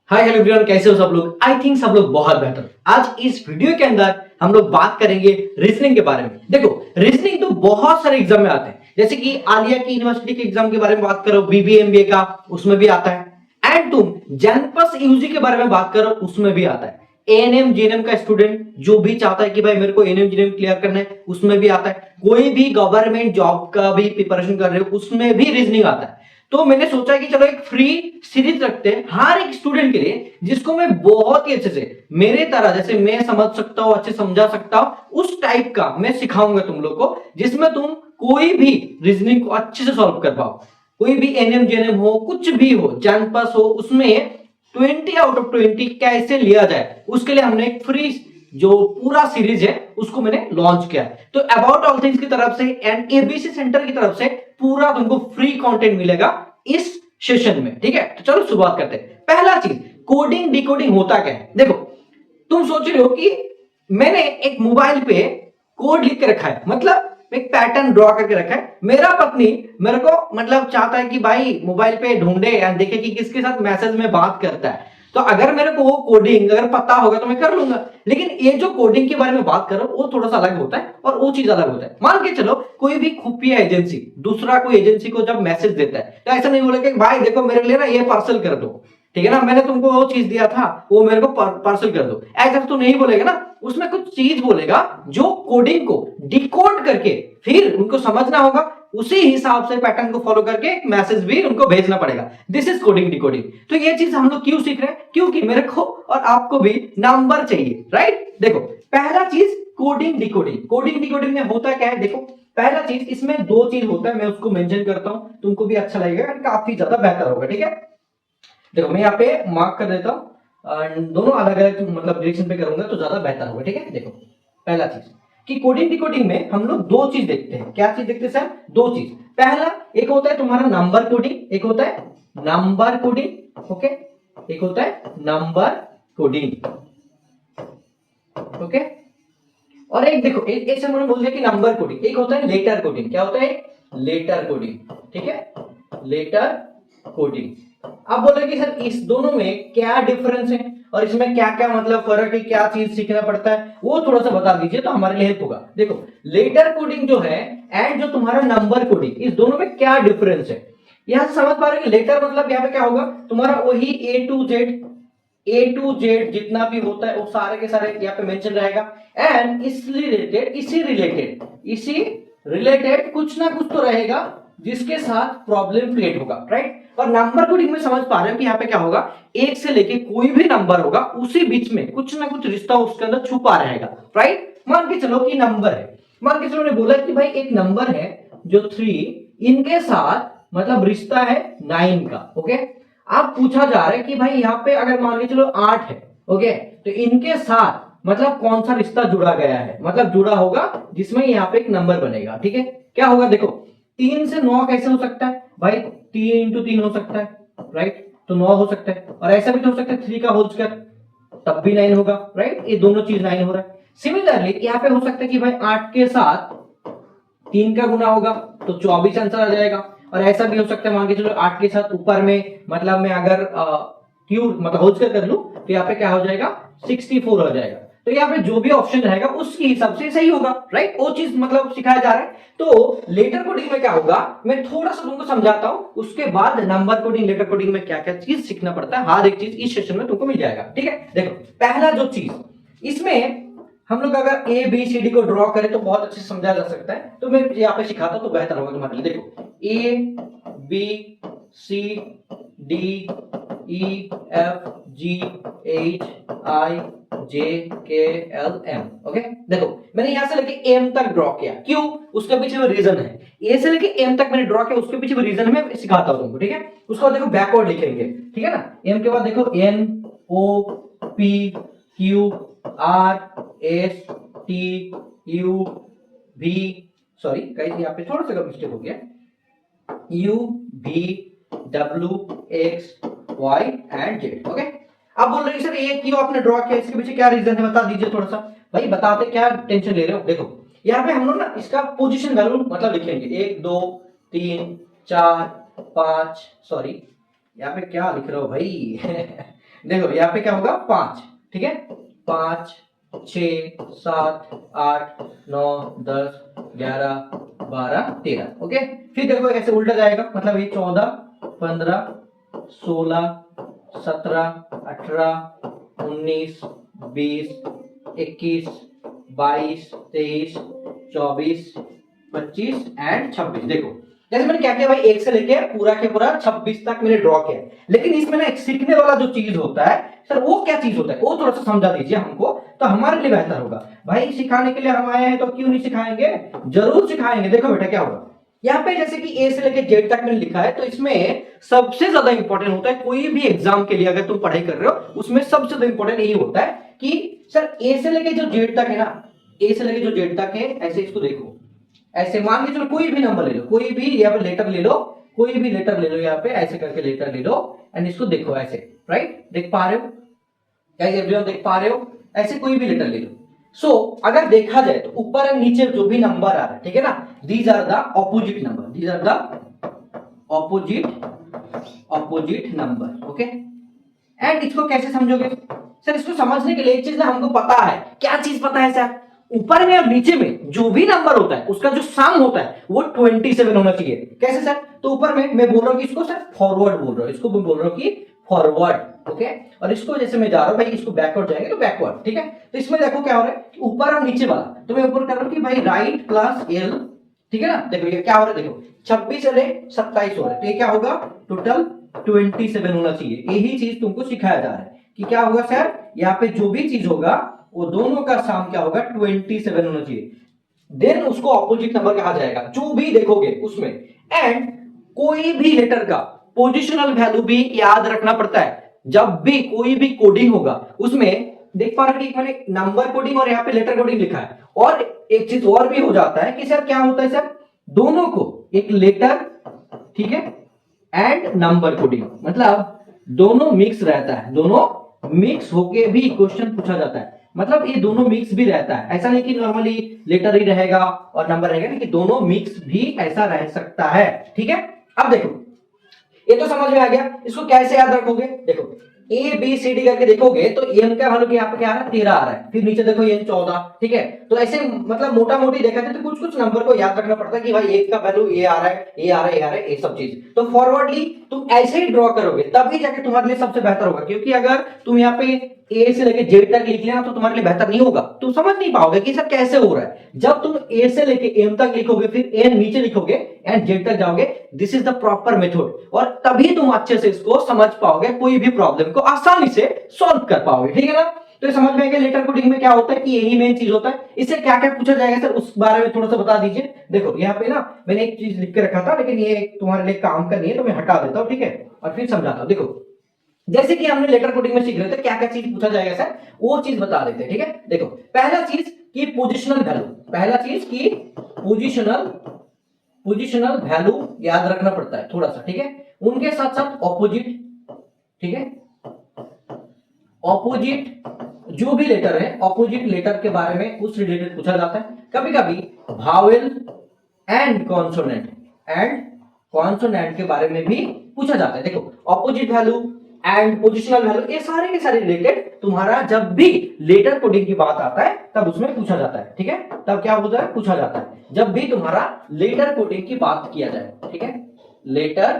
Hi hello everyone, कैसे हो सब लोग। आई थिंक सब लोग बहुत बेहतर। आज इस वीडियो के अंदर हम लोग बात करेंगे रीजनिंग के बारे में। देखो, रीजनिंग तो बहुत सारे एग्जाम में आते हैं, जैसे कि आलिया की यूनिवर्सिटी के एग्जाम के बारे में बात करो, बीबीएमबीए का, उसमें भी आता है। एंड तुम जनपस यूजी के बारे में बात करो, उसमें भी आता है। एएनएम जीएनएम का स्टूडेंट जो भी चाहता है कि भाई मेरे को एएनएम जीएनएम क्लियर करना है, उसमें भी आता है। कोई भी गवर्नमेंट जॉब का भी प्रिपरेशन कर रहे हो, उसमें भी रीजनिंग आता है। तो मैंने सोचा कि चलो एक फ्री सीरीज रखते हैं हर एक स्टूडेंट के लिए, जिसको मैं बहुत ही अच्छे से, मेरे तरह जैसे मैं समझ सकता हूं, अच्छे समझा सकता हूं, उस टाइप का मैं सिखाऊंगा तुम लोग को, जिसमें तुम कोई भी रीजनिंग को अच्छे से सॉल्व कर पाओ। कोई भी एनएम जेएनएम हो, कुछ भी हो, जानपास हो, उसमें 20 आउट ऑफ 20 कैसे लिया जाए, उसके लिए हमने एक फ्री जो पूरा सीरीज है उसको मैंने लॉन्च किया है। तो अबाउट ऑल थिंग्स की तरफ से एंड एबीसी सेंटर की तरफ से पूरा तुमको फ्री कंटेंट मिलेगा इस सेशन में। ठीक है, तो चलो शुरुआत करते हैं। पहला चीज, कोडिंग डिकोडिंग होता क्या है। देखो, तुम सोच रहे हो कि मैंने एक मोबाइल पे कोड लिख के रखा है, मतलब एक पैटर्न ड्रॉ करके रखा है। मेरा पत्नी मेरे को मतलब चाहता है कि भाई मोबाइल पे ढूंढे या देखे कि किसके साथ मैसेज में बात करता है, तो अगर मेरे को वो कोडिंग अगर पता होगा तो मैं कर लूंगा। लेकिन ये जो कोडिंग के बारे में बात करो वो थोड़ा सा अलग होता है और वो चीज अलग होता है। मान के चलो कोई भी खुफिया एजेंसी दूसरा कोई एजेंसी को जब मैसेज देता है, तो ऐसा नहीं बोलेगा कि भाई देखो मेरे लिए ना ये पार्सल कर दो, ठीक है ना, मैंने तुमको वो चीज दिया था वो मेरे को पार्सल कर दो, ऐसा तो नहीं बोलेगा ना। उसमें कुछ चीज बोलेगा जो कोडिंग को डिकोड करके फिर उनको समझना होगा, उसी हिसाब से पैटर्न को फॉलो करके एक मैसेज भी उनको भेजना पड़ेगा। This is coding decoding. तो ये चीज हम लोग क्यों सीख रहे हैं, क्योंकि मेरे को और आपको भी नंबर चाहिए, राइट। देखो, पहला चीज कोडिंग डिकोडिंग। कोडिंग डिकोडिंग में होता क्या है, देखो पहला चीज, इसमें दो चीज होता है, मैं उसको मेंशन करता हूं, तुमको भी अच्छा लगेगा, काफी ज्यादा बेहतर होगा। ठीक है, देखो मैं यहाँ पे मार्क कर देता हूं, दोनों अलग अलग मतलब डायरेक्शन पे करूंगा तो ज्यादा बेहतर होगा। ठीक है, देखो पहला चीज कि कोडिंग डिकोडिंग में हम लोग दो चीज देखते हैं। क्या चीज देखते हैं सर? दो चीज। पहला एक होता है तुम्हारा नंबर कोडिंग, एक होता है नंबर कोडिंग। ओके, एक होता है नंबर कोडिंग। ओके, और एक देखो एक से बोल दिया कि नंबर कोडिंग, एक होता है लेटर कोडिंग। क्या होता है? Letter coding. ठीक है, लेटर कोडिंग। अब बोले कि सर इस दोनों में क्या डिफरेंस है और इसमें क्या क्या मतलब फर्क है, क्या चीज सीखना पड़ता है, वो थोड़ा सा बता दीजिए तो हमारे लिए हेल्प होगा। देखो, लेटर कोडिंग जो है एंड जो तुम्हारा नंबर कोडिंग, इस दोनों में क्या डिफरेंस है, यहां से समझ पा रहे हो कि लेटर मतलब यहाँ पे क्या होगा, तुम्हारा वही ए टू जेड जितना भी होता है वो सारे के सारे यहाँ पे मेंशन रहेगा। एंड इसी रिलेटेड कुछ ना कुछ तो रहेगा जिसके साथ प्रॉब्लम क्रिएट होगा, राइट। और नंबर कोडिंग में समझ पा रहे हो कि यहाँ पे क्या होगा, एक से लेके कोई भी नंबर होगा उसी बीच में कुछ ना कुछ रिश्ता उसके अंदर छुपा रहेगा, राइट। मान के चलो कि नंबर है, मान के चलो ने बोला कि भाई एक नंबर है जो 3, इनके साथ मतलब रिश्ता है 9 का। ओके, अब पूछा जा रहा है कि भाई यहाँ पे अगर मान के चलो 8 है, ओके, तो इनके साथ मतलब कौन सा रिश्ता जुड़ा गया है, मतलब जुड़ा होगा जिसमें यहाँ पे एक नंबर बनेगा। ठीक है, क्या होगा, देखो 3 से 9 कैसे हो सकता है भाई, 3 इंटू 3 हो सकता है, राइट, तो 9 हो सकता है। और ऐसा भी तो हो सकता है 3 का होल स्क्वायर, तब भी 9 होगा, राइट। ये दोनों चीज 9 हो रहा है। सिमिलरली यहाँ पे हो सकता है कि भाई 8 के साथ 3 का गुना होगा तो 24 आंसर आ जाएगा। और ऐसा भी हो सकता है, मान के चलो 8 के साथ ऊपर में मतलब मैं अगर क्यूब मतलब होल स्क्वायर कर लूं तो यहाँ पे क्या हो जाएगा, 64 हो जाएगा। तो यहाँ पे जो भी ऑप्शन रहेगा उसके हिसाब से सही होगा, राइट। वो चीज मतलब सिखाया जा रहा है। तो लेटर कोडिंग में क्या होगा, मैं थोड़ा सा तुमको समझाता हूं, उसके बाद नंबर कोडिंग लेटर कोडिंग में क्या क्या चीज सीखना पड़ता है, हर एक चीज इस सेशन में तुमको मिल जाएगा। ठीक है, देखो पहला जो चीज, इसमें हम लोग अगर ए बी सी डी को ड्रॉ करें तो बहुत अच्छे से समझा जा सकता है, तो मैं यहाँ पे सिखाता हूं तो बेहतर होगा तुम्हारे लिए। देखो A B C D E F G H I J K L M. Okay, देखो मैंने यहां से लेके एम तक ड्रॉ किया, क्यों, उसके पीछे वो रीजन है। ए से लेके एम तक मैंने ड्रॉ किया, उसके पीछे वो रीजन मैं सिखाता हूं तुमको। ठीक है, उसके बाद देखो बैकवर्ड लिखेंगे, ठीक है ना। एम के बाद देखो N O P Q R S T U V, sorry guys यहाँ पे थोड़ा सा मिस्टेक हो गया, U V W X Y and Z. Okay, अब बोल रहे सर ये क्यों आपने ड्रॉ किया, इसके पीछे क्या रीजन है, बता दीजिए थोड़ा सा। भाई बताते, क्या टेंशन ले रहे हो। देखो यहाँ पे हम लोग ना इसका पोजीशन वैल्यू मतलब लिखेंगे 1 2 3 4 5, सॉरी यहाँ पे क्या लिख रहे हो भाई देखो यहाँ पे क्या होगा 5, ठीक है, 5 6 7 8 9 10 11 12 13, ओके। फिर देखो ऐसे उल्टा जाएगा, मतलब ये 14 15 16 17 18 19 20 21 22 23 24 25 एंड 26। देखो जैसे मैंने क्या किया भाई, 1 से लेके पूरा के पूरा 26 तक मैंने ड्रॉ किया, लेकिन इसमें ना एक सीखने वाला जो चीज होता है सर, वो क्या चीज होता है वो थोड़ा सा समझा दीजिए हमको, तो हमारे लिए बेहतर होगा। भाई सिखाने के लिए हम आए हैं तो क्यों नहीं सिखाएंगे, जरूर सिखाएंगे। देखो बेटा क्या होगा, यहाँ पे जैसे कि ए से लेके जेड तक मैंने लिखा है, तो इसमें सबसे ज्यादा इंपॉर्टेंट होता है कोई भी एग्जाम के लिए अगर तुम पढ़ाई कर रहे हो, उसमें सबसे ज्यादा इंपॉर्टेंट यही होता है कि सर ए से लेके जो जेड तक है ना, ए से लेके जो जेड तक है, ऐसे इसको देखो, ऐसे मान के चलो कोई भी नंबर ले लो, कोई भी यहाँ पे लेटर ले लो, कोई भी लेटर ले लो, यहाँ पे ऐसे करके लेटर ले लो एंड इसको देखो ऐसे, राइट, देख पा रहे हो, गाइस एवरीवन देख पा रहे हो, ऐसे कोई भी लेटर ले लो। सो अगर देखा जाए तो ऊपर एंड नीचे जो भी नंबर आ रहा है, ठीक है ना, these are the opposite number, these are the opposite number, okay. And इसको कैसे समझोगे सर, इसको समझने के लिए एक चीज ना हमको पता है, क्या चीज पता है सर, ऊपर में और नीचे में जो भी नंबर होता है उसका जो सम होता है वो 27 होना चाहिए। कैसे सर, तो ऊपर में मैं बोल रहा हूँ कि इसको सर फॉरवर्ड बोल रहा हूँ, इसको मैं बोल रहा हूँ कि फॉरवर्ड, ओके, और इसको जैसे मैं जा रहा हूँ भाई, इसको बैकवर्ड जाएंगे तो बैकवर्ड, ठीक है। तो इसमें देखो क्या हो रहा है, ऊपर और नीचे वाला, तो मैं ऊपर कर रहा हूँ कि भाई राइट प्लस एल, ठीक है ना। देखो ये क्या हो रहा है, देखो 26 से 27 हो रहा है, तो ये क्या होगा, टोटल 27 होना चाहिए। यही चीज तुमको सिखाया जा रहा है कि क्या होगा सर, यहाँ पे जो भी चीज होगा वो दोनों का सम क्या होगा, 27 होना चाहिए। देन उसको ऑपोजिट नंबर कहा जाएगा, जो भी देखोगे उसमें। एंड कोई भी लेटर का पोजिशनल वैल्यू भी याद रखना पड़ता है, जब भी कोई भी कोडिंग होगा उसमें। देख पा रहे कि मैंने नंबर कोडिंग और यहाँ पे लेटर कोडिंग लिखा है, और एक चीज और भी हो जाता है कि सर क्या होता है सर, दोनों को एक लेटर, ठीक है, एंड नंबर कोडिंग, मतलब दोनों मिक्स रहता है, दोनों मिक्स होके भी क्वेश्चन पूछा जाता है, मतलब ये दोनों मिक्स भी रहता है। ऐसा नहीं कि नॉर्मली लेटर ही रहेगा और नंबर रहेगा, नहीं कि दोनों मिक्स भी ऐसा रह सकता है, ठीक है। अब देखो ये तो समझ में आ गया, इसको कैसे याद रखोगे, देखो ए बी सी डी करके देखोगे तो एम का वैल्यू यहाँ पे क्या आ रहा है, 13 आ रहा है, फिर नीचे देखो एन 14, ठीक है। तो ऐसे मतलब मोटा मोटी देखा जाए तो कुछ कुछ नंबर को याद रखना पड़ता है कि भाई एक का वैल्यू ये आ रहा है, ये आ रहा है, ये आ रहा है, ये सब चीज। तो फॉरवर्डली तुम ऐसे ही ड्रॉ करोगे तभी जाके तुम्हारे लिए सबसे बेहतर होगा, क्योंकि अगर तुम यहाँ पे ए से लेके जेड तक लिख लेना तो तुम्हारे लिए बेहतर नहीं होगा, तुम समझ नहीं पाओगे कि सर कैसे हो रहा है। जब तुम ए से लेके एम तक लिखोगे, फिर एन नीचे लिखोगे एंड जेड तक जाओगे, this is the proper method, और तभी तुम अच्छे से इसको समझ पाओगे, कोई भी प्रॉब्लम को आसानी से सॉल्व कर पाओगे, ठीक है ना। तो ये समझ में आएगा लेटर कोडिंग में क्या होता है कि यही मेन चीज होता है। इससे क्या क्या पूछा जाएगा सर, उस बारे में थोड़ा सा बता दीजिए। देखो यहाँ पे ना मैंने एक चीज लिख के रखा था, लेकिन ये तुम्हारे लिए काम का नहीं है, तो मैं हटा देता हूँ, ठीक है, और फिर समझाता हूँ। देखो जैसे कि हमने लेटर कोडिंग में सीख रहे थे क्या क्या चीज पूछा जाएगा सर, वो चीज बता देते हैं, ठीक है। देखो पहला चीज की पोजिशनल वैल्यू, पहला चीज की पोजिशनल वैल्यू याद रखना पड़ता है थोड़ा सा, ठीक है। उनके साथ साथ ऑपोजिट, ठीक है, ऑपोजिट जो भी लेटर है, ऑपोजिट लेटर के बारे में उस रिलेटेड पूछा जाता है। कभी कभी भावेल एंड कॉन्सोनेंट के बारे में भी पूछा जाता है। देखो opposite value and positional value, ये सारे के सारे रिलेटेड तुम्हारा जब भी लेटर कोडिंग की बात आता है तब उसमें पूछा जाता है, ठीक है। तब क्या होता है, पूछा जाता है जब भी तुम्हारा लेटर कोडिंग की बात किया जाए, ठीक है, लेटर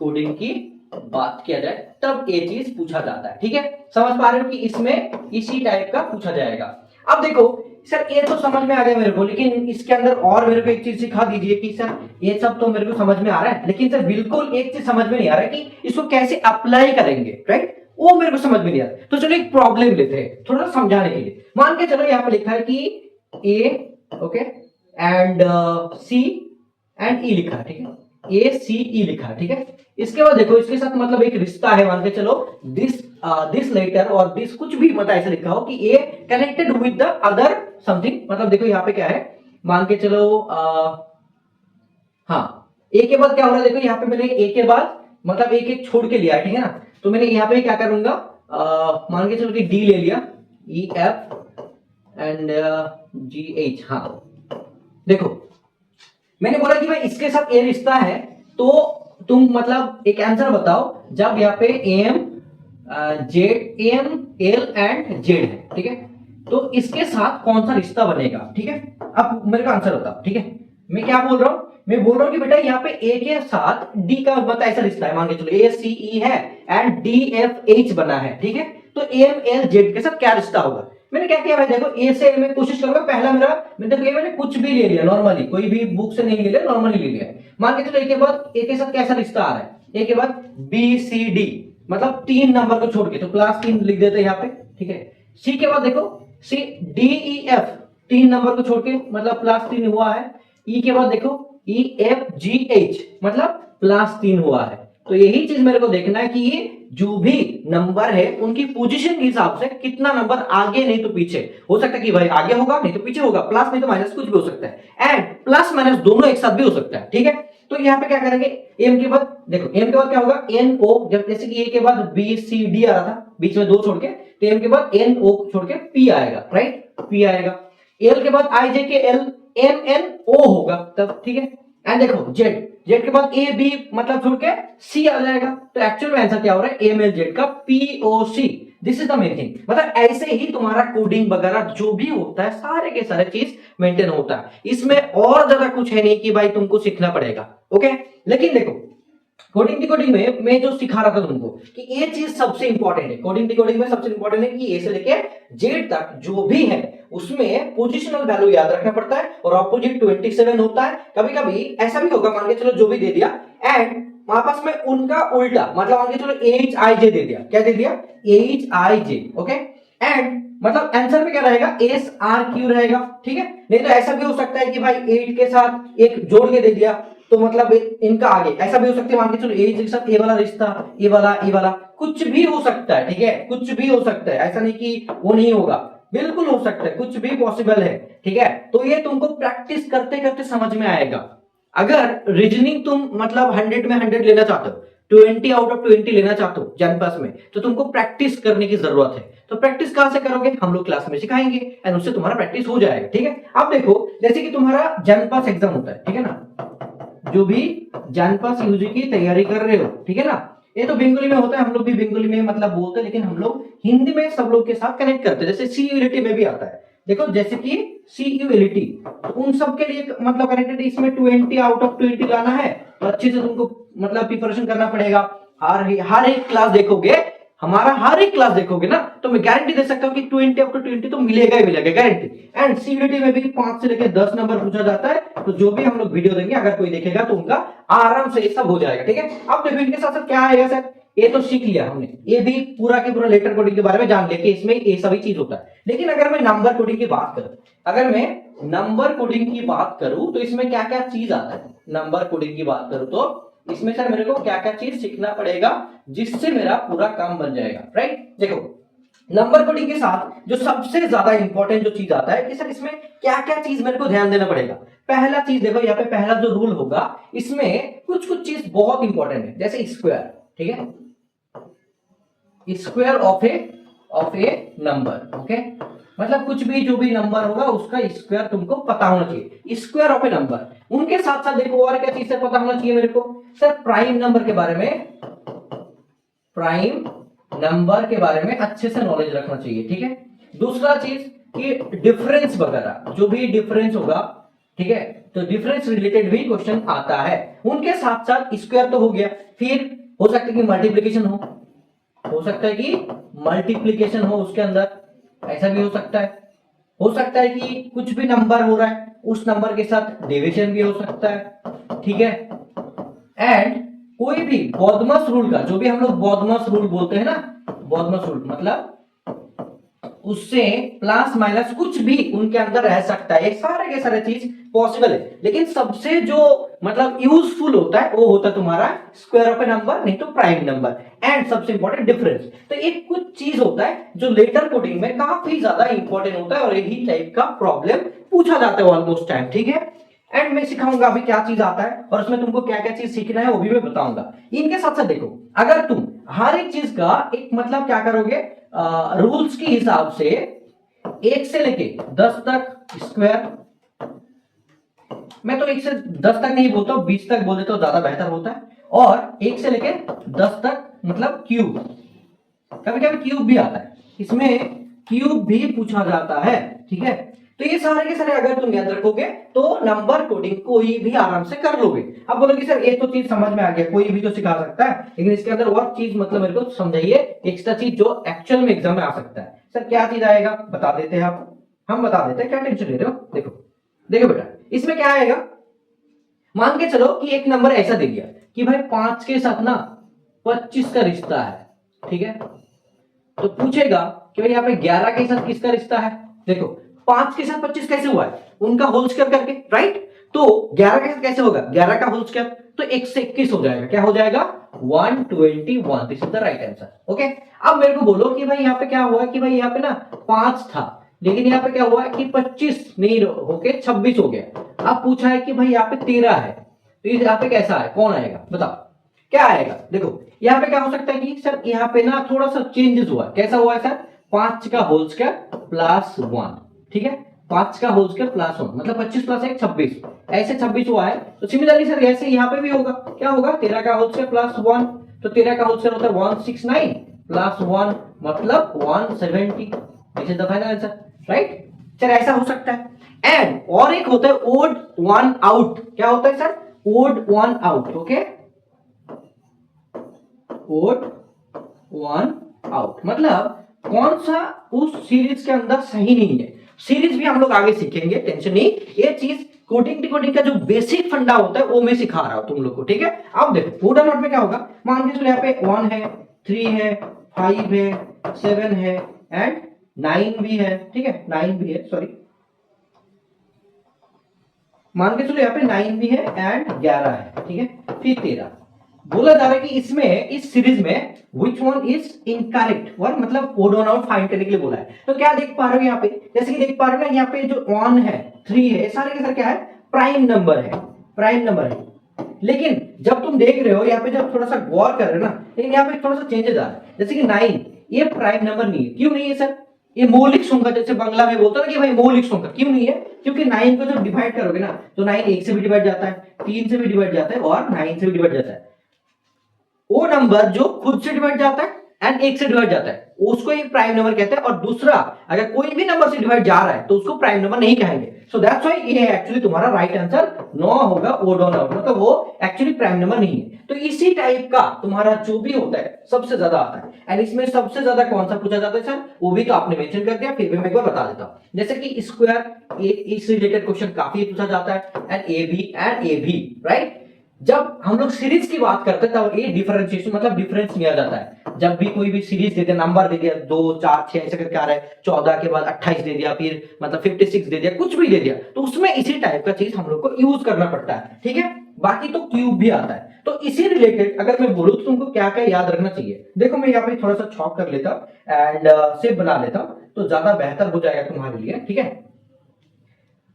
कोडिंग की बात किया जाए तब ये चीज पूछा जाता है, ठीक है। समझ पा रहे हो कि इसमें इसी टाइप का पूछा जाएगा। अब देखो सर ये तो समझ में आ गया मेरे को, लेकिन इसके अंदर और मेरे को एक चीज सिखा दीजिए कि सर ये सब तो मेरे को समझ में आ रहा है, लेकिन सर बिल्कुल एक चीज समझ में नहीं आ रहा है कि इसको कैसे अप्लाई करेंगे, राइट, वो मेरे को समझ में नहीं आ रहा। तो चलो एक प्रॉब्लम लेते हैं थोड़ा समझाने के लिए। मान के चलो यहाँ पे लिखा है कि ए, ओके, एंड सी एंड ई लिखा है, ठीक है, ए सी ई लिखा है, ठीक है। इसके बाद देखो इसके साथ मतलब एक रिश्ता है, मान के चलो दिस लेटर और दिस कुछ भी मतलब ऐसा लिखा हो कि a connected with the other something, मतलब देखो यहाँ पे क्या है, मान के चलो हाँ, ए के बाद क्या हो रहा है, देखो यहाँ पे मैंने ए के बाद मतलब एक एक छोड़ के लिया है, ठीक है ना। तो मैंने यहाँ पे क्या करूंगा, मान के चलो कि डी ले लिया, E F and ji H, हाँ देखो मैंने बोला कि भाई इसके साथ ए रिश्ता है, तो तुम मतलब एक आंसर बताओ जब यहाँ पे M Z, M, L and Z है, ठीक है। तो इसके साथ कौन सा रिश्ता बनेगा, ठीक है। अब मेरे को आंसर बताओ, ठीक है। मैं क्या बोल रहा हूं, मैं बोल रहा हूं कि बेटा यहाँ पे ए के साथ डी का मतलब ऐसा रिश्ता है, मान के चलो ए सी ई है एंड डी एफ एच बना है, ठीक है। तो एम एल जेड के साथ क्या रिश्ता होगा। मैंने क्या किया भाई, देखो ए से मैं कोशिश करूंगा, पहला मेरा मैंने कुछ भी ले लिया नॉर्मली, कोई भी बुक से नहीं ले लिया, नॉर्मली ले लिया। मान के चलो ए के बाद ए के साथ कैसा रिश्ता आ रहा है, ए के बाद बी सी डी, मतलब 3 नंबर को छोड़ के, तो क्लास 3 लिख देते हैं यहाँ पे, ठीक है। सी के बाद देखो C D E F, 3 number को छोड़ के, मतलब प्लस 3 हुआ है। ई के बाद देखो ई एफ जी एच, मतलब प्लस 3 हुआ है। तो यही चीज मेरे को देखना है कि ये जो भी नंबर है उनकी पोजीशन के हिसाब से कितना नंबर आगे नहीं तो पीछे हो सकता है, कि भाई आगे होगा नहीं तो पीछे होगा, प्लस नहीं तो माइनस, कुछ भी हो सकता है, एंड प्लस माइनस दोनों एक साथ भी हो सकता है, ठीक है। तो यहाँ पे क्या करेंगे, एम के बाद देखो, एम के बाद क्या होगा, एन ओ, जब जैसे कि ए के बाद बी सी डी आ रहा था, बीच में 2 छोड़ के, तो एम के बाद एन ओ छोड़ के पी आएगा, राइट, पी आएगा। एल के बाद आई J K L, M N O होगा तब, ठीक है। एंड देखो जेड, जेड के बाद ए बी मतलब छोड़ के सी आ जाएगा, तो एक्चुअल में आंसर क्या हो रहा है, एम एल जेड का P O C. This is the main thing, मतलब ऐसे ही तुम्हारा कोडिंग वगैरह जो भी होता है सारे के सारे चीज मेंटेन होता है, इसमें और ज्यादा कुछ है नहीं कि भाई तुमको सीखना पड़ेगा, ओके। लेकिन देखो कोडिंग डिकोडिंग में मैं जो सिखा रहा था तुमको कि ये चीज सबसे इंपॉर्टेंट है, कोडिंग डिकोडिंग में सबसे इंपॉर्टेंट है कि ए से लेके जेड तक जो भी है उसमें पोजिशनल वैल्यू याद रखना पड़ता है, और ऑपोजिट 27 होता है। कभी कभी ऐसा भी होगा, मान के चलो जो भी दे दिया एंड आपस में उनका उल्टा, मतलब मान के चलो एच आई जे दे दिया, क्या दे दिया, H I J, okay. And मतलब आंसर में क्या रहेगा, एस आर क्यू रहेगा, ठीक है। नहीं तो ऐसा भी हो सकता है कि भाई 8 के साथ एक जोड़ के दे दिया, तो मतलब इनका आगे ऐसा भी हो सकता है, मान के चलो ए के साथ ए वाला रिश्ता, ए वाला कुछ भी हो सकता है, ठीक है, कुछ भी हो सकता है, ऐसा नहीं कि वो नहीं होगा, बिल्कुल हो सकता है, कुछ भी पॉसिबल है, ठीक है। तो ये तुमको प्रैक्टिस करते करते समझ में आएगा। अगर रीजनिंग तुम मतलब 100 में 100 लेना चाहते हो, 20 आउट ऑफ 20 लेना चाहते हो जनपास में, तो तुमको प्रैक्टिस करने की जरूरत है। तो प्रैक्टिस कहां से करोगे, हम लोग क्लास में सिखाएंगे एंड उससे तुम्हारा प्रैक्टिस हो जाएगा, ठीक है। अब देखो जैसे कि तुम्हारा जनपास एग्जाम होता है, ठीक है ना, जो भी जनपास यूजी की तैयारी कर रहे हो, ठीक है ना, ये तो बंगाली में होता है, हम लोग भी बंगाली में मतलब बोलते हैं, लेकिन हम लोग हिंदी में सब लोग के साथ कनेक्ट करते हैं, जैसे सीयूएलटी में भी आता है, देखो जैसे कि सीयूएलटी, तो उन सब के लिए मतलब कनेक्टेड, इसमें 20 आउट ऑफ 20 लाना है, तो अच्छे से तुमको मतलब प्रिपरेशन करना पड़ेगा। हर एक क्लास देखोगे, हमारा हर एक क्लास देखोगे ना, तो मैं गारंटी दे सकता हूँ कि 20 आफ्टर 20 तो मिलेगा ही मिलेगा, गारंटी। एंड सीयूईटी में भी 5 से लेकर 10 नंबर पूछा जाता है, तो जो भी हम लोग वीडियो देंगे अगर कोई देखेगा तो उनका आराम से ये सब हो जाएगा, ठीक है। अब देखो इनके साथ साथ क्या आएगा सर, ये तो सीख लिया हमने, ये भी पूरा के पूरा लेटर कोडिंग के बारे में जान लिया कि इसमें ये सभी चीज होता है। लेकिन अगर मैं नंबर कोडिंग की बात करूं, अगर मैं नंबर कोडिंग की बात करूं तो इसमें क्या क्या चीज आता है, नंबर कोडिंग की बात करूं तो इसमें सर मेरे को क्या क्या चीज सीखना पड़ेगा जिससे मेरा पूरा काम बन जाएगा, राइट। देखो नंबर कोडिंग के साथ जो सबसे ज्यादा इंपॉर्टेंट जो चीज आता है कि सर इसमें क्या क्या चीज मेरे को ध्यान देना पड़ेगा। पहला चीज देखो, यहाँ पे पहला जो रूल होगा इसमें कुछ कुछ चीज बहुत इंपॉर्टेंट है, जैसे स्क्वायर, ठीक है, square of A number, okay. मतलब कुछ भी जो भी नंबर होगा उसका स्क्वायर तुमको पता होना चाहिए, स्क्वायर ऑफ ए नंबर। उनके साथ साथ देखो और क्या चीज से पता होना चाहिए मेरे को, सर प्राइम नंबर के बारे में, प्राइम नंबर के बारे में अच्छे से नॉलेज रखना चाहिए, ठीक है। दूसरा चीज कि डिफरेंस वगैरह, जो भी डिफरेंस होगा, ठीक है, तो डिफरेंस रिलेटेड भी क्वेश्चन आता है। उनके साथ साथ स्क्वायर तो हो गया, फिर हो सकता है कि मल्टीप्लिकेशन हो सकता है कि मल्टीप्लिकेशन हो उसके अंदर, ऐसा भी हो सकता है कि कुछ भी नंबर हो रहा है उस नंबर के साथ डिवीजन भी हो सकता है, ठीक है। एंड कोई भी बॉडमस रूल का, जो भी हम लोग बॉडमस रूल बोलते हैं ना, बॉडमस रूल मतलब उससे प्लस माइनस कुछ भी उनके अंदर रह सकता है, सारे के सारे चीज पॉसिबल है। लेकिन सबसे जो मतलब यूजफुल होता है वो होता है तुम्हारा स्क्वायर ऑफ ए नंबर, नहीं तो प्राइम नंबर, एंड सबसे इंपॉर्टेंट डिफरेंस। तो एक कुछ चीज होता है जो लेटर कोडिंग में काफी ज्यादा इंपॉर्टेंट होता है और यही टाइप का प्रॉब्लम पूछा जाता है ऑलमोस्ट टाइम, ठीक है। एंड मैं सिखाऊंगा अभी क्या चीज आता है और उसमें तुमको क्या क्या चीज सीखना है वो भी मैं बताऊंगा। इनके साथ साथ देखो, अगर तुम हर एक चीज का एक मतलब क्या करोगे, रूल्स के हिसाब से 1 से लेके 10 तक स्क्वायर, मैं तो 1 से 10 तक नहीं बोलता हूं, 20 तक बोल देता हूं, ज्यादा बेहतर होता है। और 1 से लेके 10 तक मतलब क्यूब, कभी कभी क्यूब भी आता है, इसमें क्यूब भी पूछा जाता है, ठीक है। तो ये सारे के सारे अगर तुम याद रखोगे तो नंबर कोडिंग कोई भी आराम से कर लोगे। अब बोलोगे सर ये तो चीज समझ में आ गया, कोई भी तो सिखा सकता है, लेकिन इसके अंदर और चीज मतलब मेरे को समझाइए, एक्स्ट्रा चीज जो एक्चुअल में एग्जाम में आ सकता है। सर क्या चीज आएगा बता देते हैं आप, हम बता देते हैं, क्या टेंशन ले रहे हो। देखो देखो बेटा, इसमें क्या आएगा, मान के चलो कि एक नंबर ऐसा दे दिया कि भाई 5 के साथ ना 25 का रिश्ता है, ठीक है। तो पूछेगा कि भाई यहाँ पे 11 के साथ किसका रिश्ता है। देखो 5 के साथ 25 कैसे हुआ है, उनका होल स्क्वायर करके, राइट। तो 11 के साथ कैसे होगा, 11 का होल स्क्वायर, तो 1 से 21 हो जाएगा, क्या हो जाएगा 121। This is the right answer. Okay, अब मेरे को बोलो कि भाई यहाँ पे क्या हुआ कि भाई यहाँ पे ना 5 था, लेकिन यहाँ पे क्या हुआ कि 25 नहीं होके 26 हो गया। अब पूछा है कि भाई यहाँ पे 13 है, तो यहाँ पे कैसा है, कौन आएगा बताओ, क्या आएगा। देखो यहाँ पे क्या हो सकता है कि सर यहाँ पे ना थोड़ा सा चेंजेस हुआ है, कैसा हुआ है सर, 5 का होल स्क्वायर प्लस 1, ठीक है, 5 का होल स्क्वायर प्लस 1 मतलब 25 प्लस 1 26, ऐसे 26 हुआ है। तो सिमिलरली सर ऐसे यहाँ पे भी होगा, क्या होगा 13 का होल स्क्वायर प्लस 1, तो 13 का होल स्क्वायर होता है 169 प्लस 1 मतलब 170। This is the final answer, right. Sir ऐसा हो सकता है। एंड और एक होता है ओड वन आउट, क्या होता है sir, odd one out, okay, odd one out मतलब कौन सा उस सीरीज के अंदर सही नहीं है। सीरीज भी हम लोग आगे सीखेंगे, टेंशन नहीं, ये चीज कोडिंग डिकोडिंग का जो बेसिक फंडा होता है वो मैं सिखा रहा हूं तुम लोग को, ठीक है। अब देखो ओड नोट में क्या होगा, मान के चलो यहाँ पे 1 है, 3 है, 5 है, 7 है एंड 9 भी है, ठीक है, 9 भी है, सॉरी मान के चलो यहाँ पे 9 भी है एंड 11 है, ठीक है, फिर 13। बोला जा रहा है कि इसमें इस सीरीज में which one is incorrect, और मतलब ओड वन आउट फाइंड करने के लिए बोला है। तो क्या देख पा रहे हो यहाँ पे, जैसे कि देख पा रहे हो ना यहाँ पे जो 1 है 3 है सारे के सारे क्या है, प्राइम नंबर है, प्राइम नंबर है। लेकिन जब तुम देख रहे हो यहाँ पे जब थोड़ा सा गौर कर रहे हो ना, लेकिन यहाँ पे थोड़ा सा चेंजेस आ रहा है, जैसे कि 9 ये प्राइम नंबर नहीं है, क्यों नहीं है सर, ये मौलिक संख्या, जैसे बांग्ला में बोलते हैं ना कि भाई मौलिक संख्या, क्यों नहीं है, क्योंकि 9 को जब डिवाइड करोगे ना तो 9 1 से भी डिवाइड जाता है, 3 से भी डिवाइड जाता है और 9 से भी डिवाइड जाता है। वो नंबर जो खुद से डिवाइड जाता है एंड 1 से डिवाइड जाता है उसको एक प्राइम नंबर कहते हैं, और दूसरा अगर कोई भी नंबर से डिवाइड जा रहा है तो उसको प्राइम नंबर नहीं कहेंगे। सो दैट्स व्हाई ये एक्चुअली तुम्हारा राइट आंसर 9 होगा, ओड वन आउट मतलब वो एक्चुअली प्राइम नंबर नहीं है। तो इसी टाइप का तुम्हारा जो भी होता है सबसे ज्यादा आता है, एंड इसमें सबसे ज्यादा कौन सा पूछा जाता है सर, वो भी तो आपने मेंशन कर दिया, फिर भी मैं एक बार बता देता हूं। जैसे कि स्क्वायर, इस रिलेटेड क्वेश्चन काफी पूछा जाता है, एंड ए बी, राइट। जब हम लोग सीरीज की बात करते हैं तब ये डिफरेंशिएशन मतलब डिफरेंस लिया जाता है। जब भी कोई भी सीरीज दे दिया, नंबर दे दिया 2 4 6 ऐसे करके आ रहा है, 14 के बाद 28 दे दिया, फिर मतलब 56 दे दिया, कुछ भी दे दिया, तो उसमें इसी टाइप का चीज हम लोग को यूज करना पड़ता है, ठीक है। बाकी तो क्यूब भी आता है। तो इसी रिलेटेड अगर मैं बोलूं तो तुमको क्या क्या याद रखना चाहिए, देखो मैं यहाँ पे थोड़ा सा छॉक कर लेता हूं एंड शेप बना लेता हूं तो ज्यादा बेहतर हो जाएगा तुम्हारे लिए, ठीक है।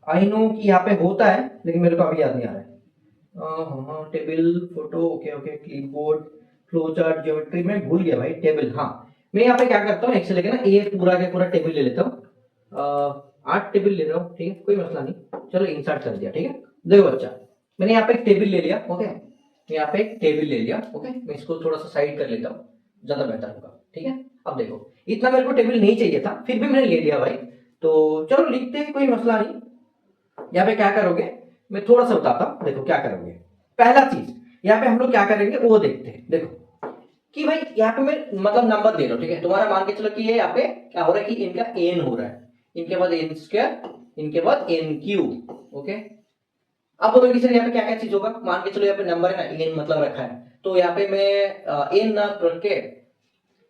आई नो कि यहाँ पे होता है लेकिन मेरे को अभी याद नहीं आ रहा है। Table, photo, okay okay, clipboard, flow chart, geometry, मैं भूल गया भाई, टेबल। हाँ मैं यहाँ पे क्या करता हूँ, एक्सेल लेके ना ये पूरा के पूरा टेबल ले लेता हूँ, 8 टेबल ले रहा हूँ, ठीक है, कोई मसला नहीं, चलो इंसर्ट कर दिया, ठीक है। देखो बच्चा, मैंने यहाँ पे एक टेबल ले लिया, ओके, यहाँ पे एक टेबल ले लिया, ओके, मैं इसको थोड़ा सा साइड कर लेता हूँ, ज्यादा बेहतर होगा, ठीक है। अब देखो इतना मेरे को टेबल नहीं चाहिए था, फिर भी मैंने ले लिया भाई, तो चलो लिखते हैं, कोई मसला नहीं। यहाँ पे क्या करोगे, मैं थोड़ा सा बताता हूं, देखो क्या करोगे। पहला चीज यहाँ पे हम लोग क्या करेंगे वो देखते हैं। देखो कि भाई यहाँ पे मैं मतलब नंबर दे रहा हूं, ठीक है, तुम्हारा मान के चलो कि ये यहाँ पे क्या हो रहा है कि इनका एन हो रहा है, इनके बाद एन स्क्वायर, इनके बाद एन क्यूब, ओके। अब बोलोगे सर यहाँ पे क्या क्या चीज होगा, मान के चलो यहाँ पे नंबर है ना, एन मतलब रखा है, तो यहाँ पे मैं एन ना रख के,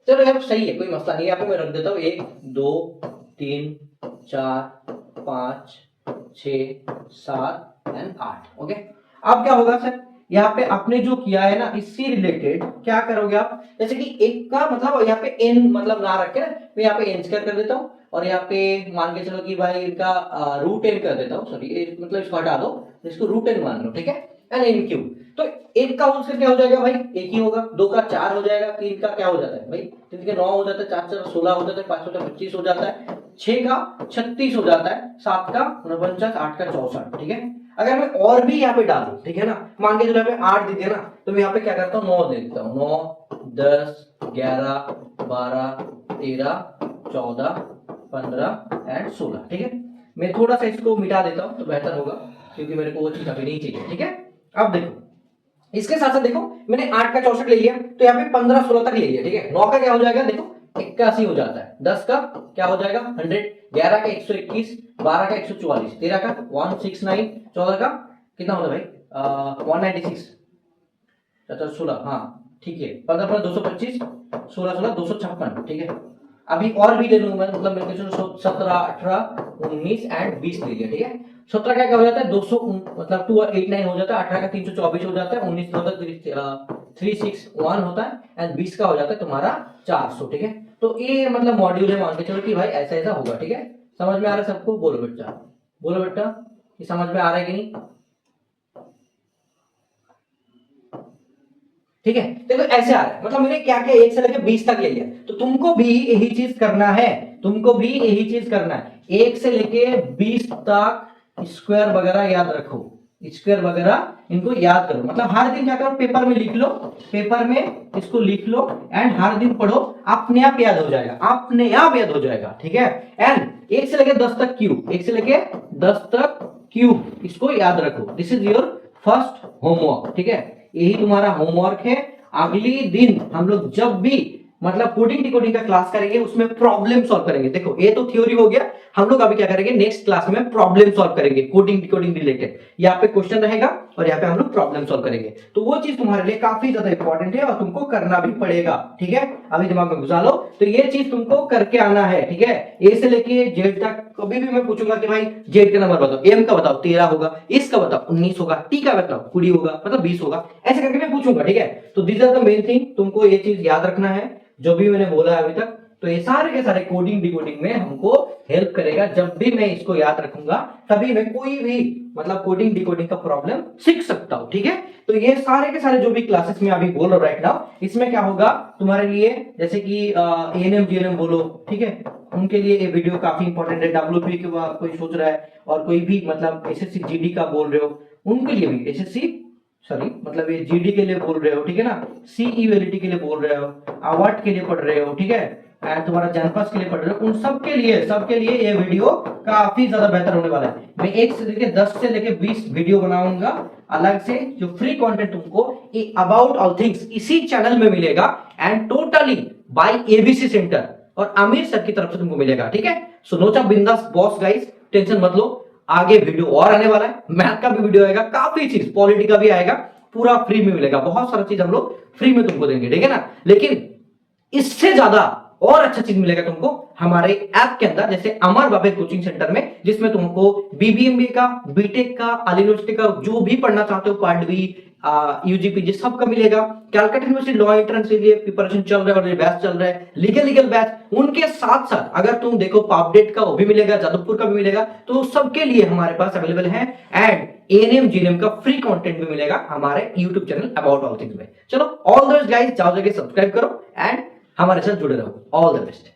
चलो यार सही है, कोई मसला नहीं, यहाँ पे मैं रख देता हूँ 1 2 3 4 5 6 7 एंड 8, ओके। अब क्या होगा सर, यहाँ पे आपने जो किया है ना इससे रिलेटेड क्या करोगे आप, जैसे कि एक का मतलब यहाँ पे एन मतलब ना रख के ना मैं यहाँ पे एन स्क्वायर कर देता हूँ, और यहाँ पे मान के चलो कि भाई इनका रूट एन कर देता हूँ, सॉरी मतलब इसको हटा दो, इसको रूट एन मान लो, ठीक है, एन एन क्यूब। तो एक का होल क्या हो जाएगा भाई, एक ही होगा, 2 का 4 हो जाएगा, 3 का क्या हो जाता है भाई, 3 के 9 हो जाता है, 4 4 16 हो जाता है, 5 5 25 हो जाता है, 6 का 36 हो जाता है, 7 का 49, 8 का 64, ठीक है। अगर मैं और भी यहाँ पे डाल दूं, ठीक है ना, मान के चलो यहाँ पे 8 दे दिया ना, तो मैं यहाँ पे क्या करता हूँ 9 दे देता हूँ। 9 10 11 12 13 14 15 एंड 16, ठीक है। मैं थोड़ा सा इसको मिटा देता हूँ तो बेहतर होगा, क्योंकि मेरे को वो चीज अभी नहीं चाहिए, ठीक है। अब देखो इसके साथ साथ देखो मैंने 8 का 64 ले लिया, तो यहाँ पे 15 16 तक ले लिया, ठीक है। 9 का क्या हो जाएगा, देखो 81 हो जाता है। 10 का क्या हो जाएगा 100, 11 का 121, 12 का 144, 13 का 169, 14 का कितना होता है भाई 196, 16, हाँ ठीक है, 15 15 225, 16 16 256, ठीक है। अभी और भी ले लूंगा मैं, मतलब मेरे को 17 18 19 एंड 20 ले लिया, ठीक है। 17 का क्या हो जाता है 200, मतलब 289 हो जाता है। 18 का 324 हो जाता है। 19 का होता है 361 होता है एंड 20 का हो जाता है तुम्हारा 400, ठीक है। तो ये मतलब मॉड्यूल है, मान के चलो कि भाई ऐसा ऐसा होगा, ठीक है। समझ में आ रहा है सबको? बोलो बेटा, बोलो बेटा, ये समझ में आ रहा है कि नहीं? ठीक है, देखो ऐसे आ रहा है, मतलब मैंने क्या किया 1 से लेकर 20 तक ले लिया, तो तुमको भी यही चीज करना है, तुमको भी यही चीज करना है। 1 से लेके 20 तक स्क्वायर वगैरह याद रखो, स्क्वायर वगैरह इनको याद करो, मतलब हर दिन क्या करो पेपर में लिख लो, पेपर में इसको लिख लो एंड हर दिन पढ़ो, अपने आप याद हो जाएगा, अपने आप याद हो जाएगा, ठीक है। एंड 1 से लेके 10 तक क्यूब, 1 से लेके 10 तक क्यूब, इसको याद रखो। This is your first homework, ठीक है। यही तुम्हारा होमवर्क है। अगली दिन हम लोग जब भी मतलब कोडिंग डिकोडिंग का क्लास करेंगे उसमें प्रॉब्लम सॉल्व करेंगे। देखो ये तो थ्योरी हो गया, हम लोग अभी क्या करेंगे नेक्स्ट क्लास में प्रॉब्लम सॉल्व करेंगे कोडिंग डिकोडिंग रिलेटेड। यहाँ पे क्वेश्चन रहेगा और यहाँ पे हम लोग प्रॉब्लम सॉल्व करेंगे, तो वो चीज तुम्हारे लिए काफी ज्यादा इंपॉर्टेंट है और तुमको करना भी पड़ेगा, ठीक है। अभी दिमाग में घुसा लो, तो ये चीज तुमको करके आना है, ठीक है। ए से लेके जेड तक कभी भी मैं पूछूंगा कि भाई जेड का नंबर बताओ, एम का बताओ 13 होगा, इस का बताओ 19 होगा, टी का बताओ 20 होगा, मतलब 20 होगा, ऐसे करके मैं पूछूंगा, ठीक है। तो this are the main thing, तुमको ये चीज याद रखना है जो भी मैंने बोला है अभी तक। तो ये सारे के सारे कोडिंग डिकोडिंग में हमको हेल्प करेगा। जब भी मैं इसको याद रखूंगा तभी मैं कोई भी मतलब कोडिंग डिकोडिंग का प्रॉब्लम सीख सकता हूं, ठीक है। तो ये सारे के सारे जो भी क्लासेस में अभी बोल रहा हूं राइट नाउ, इसमें क्या होगा तुम्हारे लिए, जैसे कि एएनएम जीएनएम बोलो, ठीक है, उनके लिए ये वीडियो काफी इंपॉर्टेंट है। डब्ल्यूपी के बाद कोई सोच रहा है और कोई भी मतलब एसएससी जीडी का बोल रहे हो, उनके लिए भी एसएससी सॉरी मतलब ये जीडी के लिए बोल रहे हो, ठीक है ना, सीईएलटी के लिए बोल रहे हो, अवार्ड के लिए पढ़ रहे हो, ठीक है, एंड तुम्हारा जनपद के लिए पढ़ रहे हो, उन सबके लिए ये वीडियो काफी ज्यादा बेहतर होने वाला है। मैं 1 से लेके 10 से लेके 20 वीडियो बनाऊंगा अलग से, जो फ्री कंटेंट तुमको अबाउट ऑल थिंग्स इसी चैनल में मिलेगा and totally bye ABC centre और आमिर सर की तरफ से तुमको मिलेगा, ठीक है। सो नो चाप बिंदास बॉस गाइस, टेंशन मत लो, आगे वीडियो और आने वाला है, मैथ का भी वीडियो आएगा, काफी चीज पॉलिटी का भी आएगा, पूरा फ्री में मिलेगा, बहुत सारा चीज हम लोग फ्री में तुमको देंगे, ठीक है ना। लेकिन इससे ज्यादा और अच्छा चीज मिलेगा तुमको हमारे ऐप के अंदर, जैसे अमर बाबे कोचिंग सेंटर में, जिसमें तुमको बीबीएमबीए का, बीटेक का, आली यूनिवर्सिटी का जो भी पढ़ना चाहते हो, पार्ट बी यूजीपीजी सबका मिलेगा। कैलकाटा यूनिवर्सिटी लॉ एंट्रेंस के लिए प्रिपरेशन चल रहा है और ये बैच चल रहा है, लीगल बैच, उनके साथ साथ अगर तुम देखो पापडेट का वो भी मिलेगा, जादवपुर का भी मिलेगा, तो सबके लिए हमारे पास अवेलेबल है। एंड एएनएम जीएनएम का फ्री कंटेंट भी मिलेगा हमारे YouTube channel about all things में। चलो ऑल द बेस्ट गाइस, जाओ जाके सब्सक्राइब करो एंड हमारे साथ जुड़े रहो। All the best.